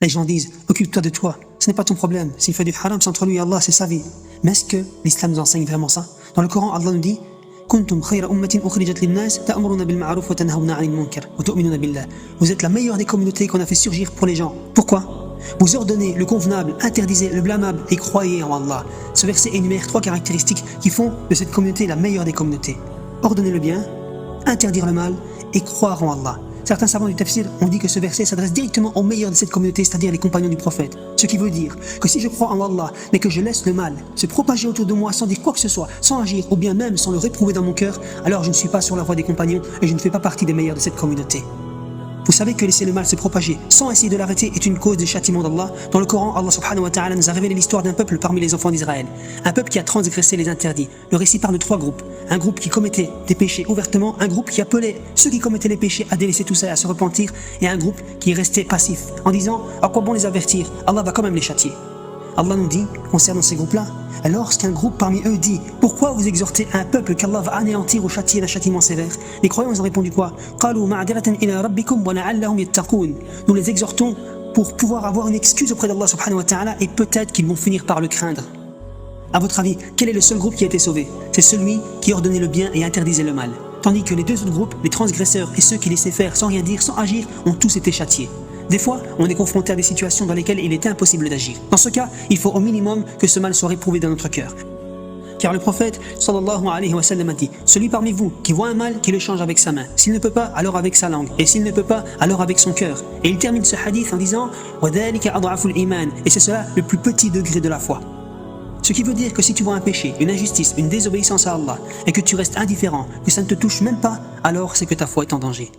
Les gens disent, occupe-toi de toi, ce n'est pas ton problème. S'il fait du haram, c'est entre lui et Allah, c'est sa vie. Mais est-ce que l'islam nous enseigne vraiment ça? Dans le Coran, Allah nous dit, Kuntum khayra ummatin ukhrijat lin-nas ta'muruna bil ma'ruf wa tanhawna 'anil munkar wa tu'minuna billah. Vous êtes la meilleure des communautés qu'on a fait surgir pour les gens. Pourquoi? Vous ordonnez le convenable, interdisez le blâmable et croyez en Allah. Ce verset énumère 3 caractéristiques qui font de cette communauté la meilleure des communautés. Ordonner le bien, interdire le mal et croire en Allah. Certains savants du tafsir ont dit que ce verset s'adresse directement aux meilleurs de cette communauté, c'est-à-dire les compagnons du prophète. Ce qui veut dire que si je crois en Allah, mais que je laisse le mal se propager autour de moi sans dire quoi que ce soit, sans agir, ou bien même sans le réprouver dans mon cœur, alors je ne suis pas sur la voie des compagnons et je ne fais pas partie des meilleurs de cette communauté. Vous savez que laisser le mal se propager sans essayer de l'arrêter est une cause de châtiment d'Allah. Dans le Coran, Allah subhanahu wa ta'ala nous a révélé l'histoire d'un peuple parmi les enfants d'Israël. Un peuple qui a transgressé les interdits. Le récit parle de 3 groupes. Un groupe qui commettait des péchés ouvertement, un groupe qui appelait ceux qui commettaient les péchés à délaisser tout ça et à se repentir, et un groupe qui restait passif, en disant « À quoi bon les avertir? Allah va quand même les châtier ». Allah nous dit, concernant ces groupes-là, lorsqu'un groupe parmi eux dit « Pourquoi vous exhortez un peuple qu'Allah va anéantir ou châtier d'un châtiment sévère ?» Les croyants ont répondu quoi? Nous les exhortons pour pouvoir avoir une excuse auprès d'Allah subhanahu wa ta'ala et peut-être qu'ils vont finir par le craindre. À votre avis, quel est le seul groupe qui a été sauvé? C'est celui qui ordonnait le bien et interdisait le mal. Tandis que les 2 autres groupes, les transgresseurs et ceux qui laissaient faire sans rien dire, sans agir, ont tous été châtiés. Des fois, on est confronté à des situations dans lesquelles il est impossible d'agir. Dans ce cas, il faut au minimum que ce mal soit réprouvé dans notre cœur. Car le prophète, sallallahu alayhi wa sallam, a dit « Celui parmi vous qui voit un mal, qui le change avec sa main. S'il ne peut pas, alors avec sa langue. Et s'il ne peut pas, alors avec son cœur. » Et il termine ce hadith en disant « وَذَلِكَ أَضْعَفُ الْإِيمَانِ » Et c'est cela le plus petit degré de la foi. Ce qui veut dire que si tu vois un péché, une injustice, une désobéissance à Allah, et que tu restes indifférent, que ça ne te touche même pas, alors c'est que ta foi est en danger.